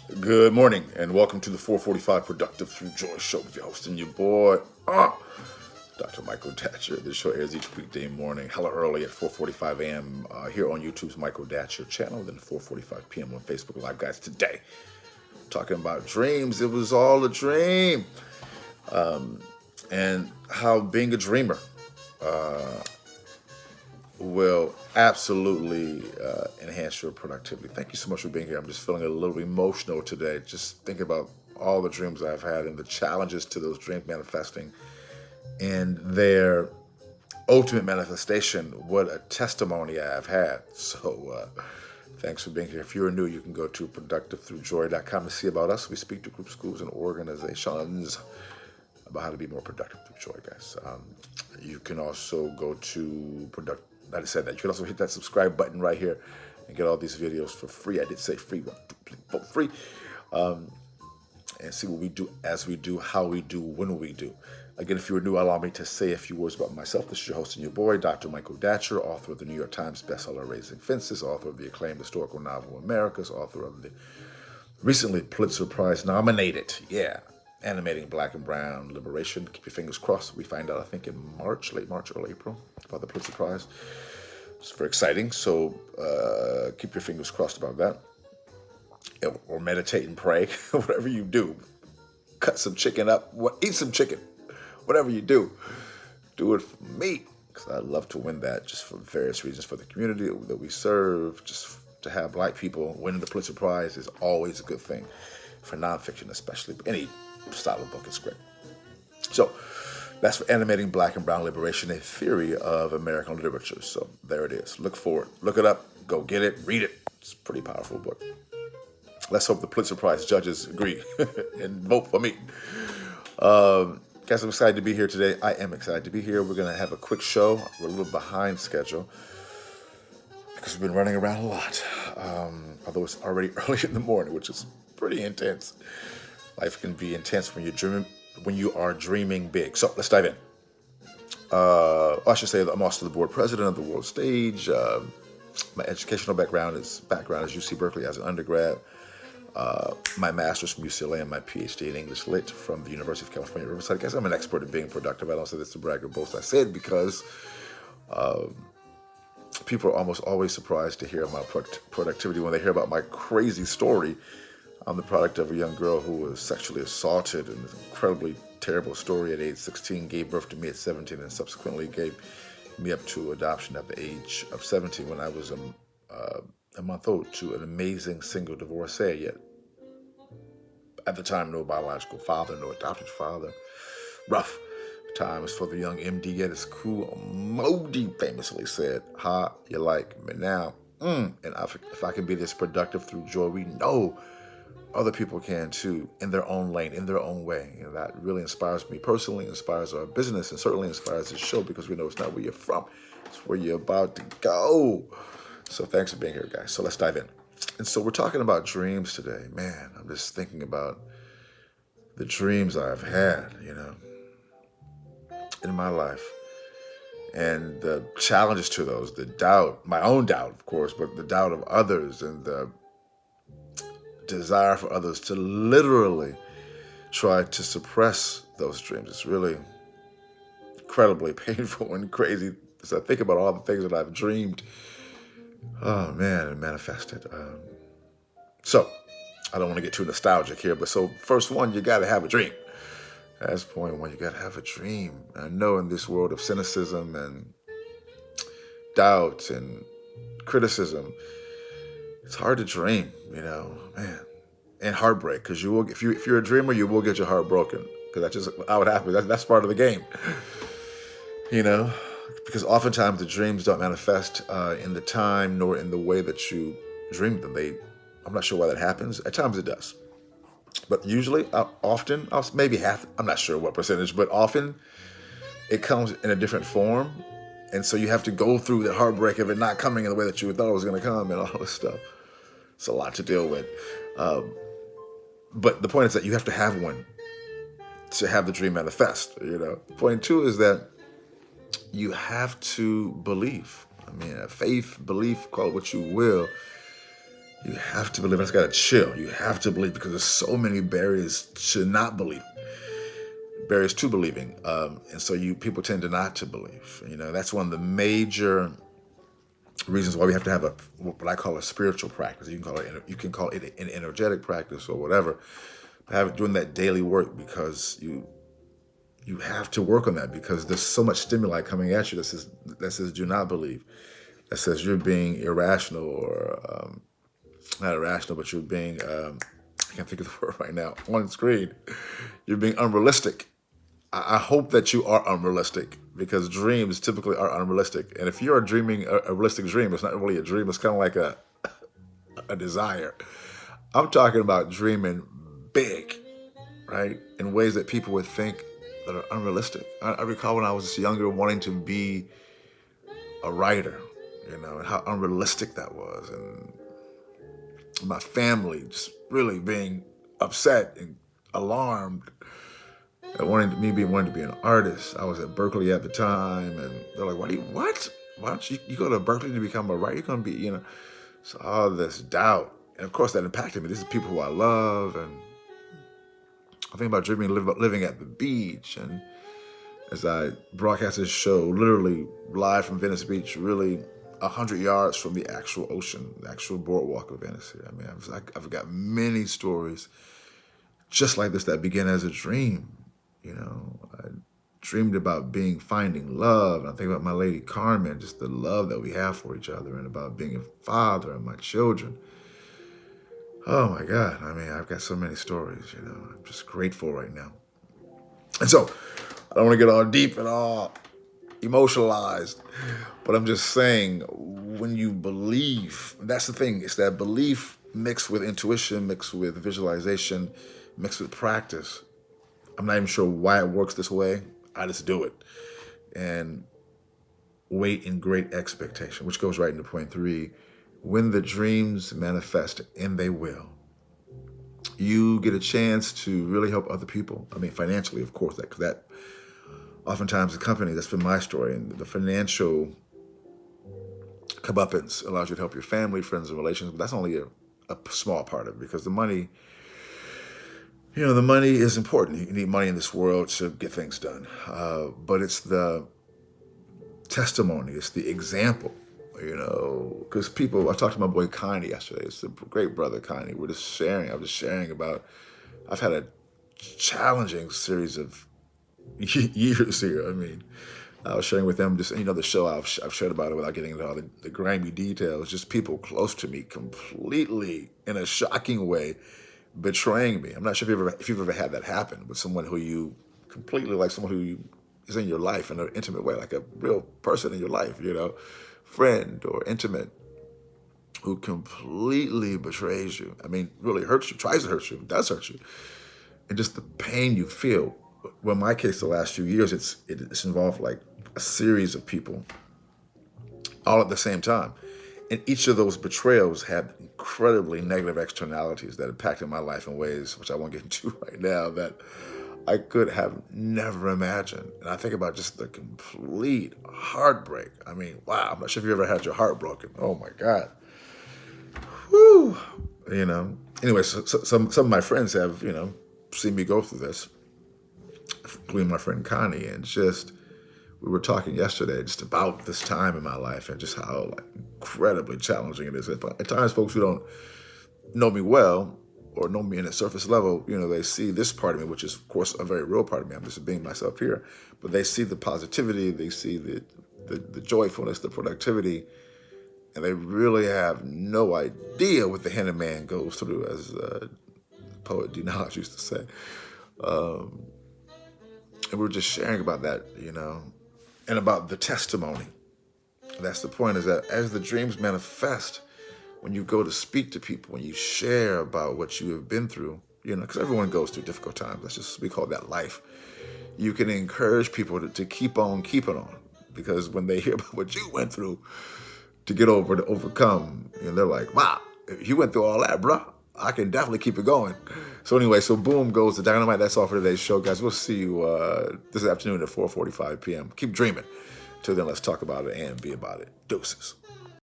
Good morning and welcome to the 445 Productive Through Joy Show with your host and your boy, Dr. Michael Datcher. This show airs each weekday morning, hella early at 4:45 a.m. Here on YouTube's Michael Datcher channel, then 4:45 p.m. on Facebook Live. Guys, today, talking about dreams. It was all a dream. And how being a dreamer will absolutely enhance your productivity. Thank you so much for being here. I'm just feeling a little emotional today. Just thinking about all the dreams I've had and the challenges to those dreams manifesting and their ultimate manifestation. What a testimony I've had. So thanks for being here. If you're new, you can go to productivethroughjoy.com to see about us. We speak to groups, schools, and organizations about how to be more productive through joy, guys. You can also go to I said that. You can also hit that subscribe button right here and get all these videos for free. I did say free, for free. And see what we do, as we do, how we do, when we do. Again, if you're new, allow me to say a few words about myself. This is your host and your boy, Dr. Michael Datcher, author of the New York Times bestseller Raising Fences, author of the acclaimed historical novel Americas, author of the recently Pulitzer Prize nominated, Animating Black and Brown Liberation. Keep your fingers crossed. We find out, I think, in March, late March, early April, about the Pulitzer Prize. It's very exciting. So keep your fingers crossed about that. Or meditate and pray, whatever you do. Cut some chicken up, eat some chicken, whatever you do. Do it for me, because I'd love to win that just for various reasons, for the community that we serve. Just to have Black people winning the Pulitzer Prize is always a good thing, for nonfiction especially. Any style of book is great. So that's for Animating Black and Brown Liberation, a theory of American literature. So there it is. Look for it. Look it up. Go get it. Read it. It's a pretty powerful book. Let's hope the Pulitzer Prize judges agree and vote for me. Guys, I'm excited to be here today. I am excited to be here. We're going to have a quick show. We're a little behind schedule because we've been running around a lot. Although it's already early in the morning, which is pretty intense. Life can be intense when you are dreaming big. So let's dive in. I should say that I'm also the board president of the World Stage. My educational background is UC Berkeley as an undergrad. My master's from UCLA and my PhD in English Lit from the University of California, Riverside. I guess I'm an expert at being productive. I don't say this to brag or boast. I say it because people are almost always surprised to hear about productivity when they hear about my crazy story. I'm the product of a young girl who was sexually assaulted, and an incredibly terrible story at age 16, gave birth to me at 17, and subsequently gave me up to adoption at the age of 17 when I was a month old, to an amazing single divorcee, yet at the time no biological father, no adopted father. Rough times for the young MD, yet as cool Modi famously said, "Ha, you like me now?" And if I can be this productive through joy, we know other people can too, in their own lane, in their own way. And that really inspires me personally, inspires our business, and certainly inspires this show, because we know it's not where you're from, it's where you're about to go. So thanks for being here, guys. So let's dive in. And so we're talking about dreams today. Man, I'm just thinking about the dreams I've had, in my life, and the challenges to those, the doubt, my own doubt, of course, but the doubt of others, and the desire for others to literally try to suppress those dreams. It's really incredibly painful and crazy as I think about all the things that I've dreamed. Oh man, it manifested. So I don't want to get too nostalgic here, but so first one, you got to have a dream. That's point one. You got to have a dream. I know in this world of cynicism and doubt and criticism, it's hard to dream, man, and heartbreak, because you will. If you're a dreamer, you will get your heart broken, because that's just how it happens. That's part of the game, because oftentimes the dreams don't manifest in the time nor in the way that you dreamed them. I'm not sure why that happens. At times it does, but usually, often, maybe half. I'm not sure what percentage, but often it comes in a different form, and so you have to go through the heartbreak of it not coming in the way that you thought it was going to come, and all this stuff. It's a lot to deal with. But the point is that you have to have one to have the dream manifest. Point two is that you have to believe. I mean, faith, belief, call it what you will, You have to believe. I just got to chill. You have to believe because there's so many barriers to not believe, barriers to believing, and so you people tend to not to believe. That's one of the major reasons why we have to have what I call a spiritual practice. You can call it an energetic practice or whatever. Doing that daily work because you have to work on that because there's so much stimuli coming at you that says do not believe, that says you're being irrational or not irrational, but you're being I can't think of the word right now on screen. You're being unrealistic. I hope that you are unrealistic because dreams typically are unrealistic. And if you're dreaming a realistic dream, it's not really a dream. It's kind of like a desire. I'm talking about dreaming big, right? In ways that people would think that are unrealistic. I recall when I was younger wanting to be a writer, and how unrealistic that was. And my family just really being upset and alarmed at wanting to be an artist. I was at Berkeley at the time, and they're like, what? Why don't you go to Berkeley to become a writer? You're going to be. So all this doubt. And of course that impacted me. These are people who I love, and I think about dreaming living at the beach, and as I broadcast this show, literally live from Venice Beach, really 100 yards from the actual ocean, the actual boardwalk of Venice here. I mean, I've got many stories just like this that began as a dream. I dreamed about finding love. And I think about my lady Carmen, just the love that we have for each other, and about being a father and my children. Oh my God. I mean, I've got so many stories, I'm just grateful right now. And so I don't want to get all deep and all emotionalized, but I'm just saying when you believe, that's the thing. It's that belief mixed with intuition, mixed with visualization, mixed with practice. I'm not even sure why it works this way. I just do it and wait in great expectation, which goes right into point 3. When the dreams manifest, and they will, you get a chance to really help other people. I mean, financially, of course, because that oftentimes the company, that's been my story, and the financial comeuppance allows you to help your family, friends, and relations. But that's only a small part of it because the money is important. You need money in this world to get things done. But it's the testimony, it's the example, because I talked to my boy Connie yesterday. It's a great brother, Connie. I was just sharing about, I've had a challenging series of years here. I mean, I was sharing with them just, the show I've shared about it without getting into all the grimy details, just people close to me completely in a shocking way betraying me. I'm not sure if you've ever had that happen with someone who you completely like, someone who is in your life in an intimate way, like a real person in your life, friend or intimate, who completely betrays you. I mean, really hurts you, tries to hurt you, does hurt you. And just the pain you feel. Well, in my case, the last few years, it's involved like a series of people all at the same time. And each of those betrayals had incredibly negative externalities that impacted my life in ways which I won't get into right now that I could have never imagined. And I think about just the complete heartbreak. I mean, wow, I'm not sure if you ever had your heart broken. Oh my God. Whew. Anyway, so some of my friends have, seen me go through this, including my friend Connie, and we were talking yesterday just about this time in my life and just how incredibly challenging it is. At times, folks who don't know me well or know me in a surface level, they see this part of me, which is, of course, a very real part of me. I'm just being myself here. But they see the positivity, they see the joyfulness, the productivity, and they really have no idea what the henna man goes through, as poet D. Knowledge used to say. And we were just sharing about that, and about the testimony. That's the point, is that as the dreams manifest, when you go to speak to people, when you share about what you have been through, because everyone goes through difficult times. We call that life. You can encourage people to keep on keeping on, because when they hear about what you went through to get over, to overcome, they're like, wow, if you went through all that, bro, I can definitely keep it going. So anyway, boom goes the dynamite. That's all for today's show, guys. We'll see you this afternoon at 4:45 p.m. Keep dreaming. Till then, let's talk about it and be about it. Deuces.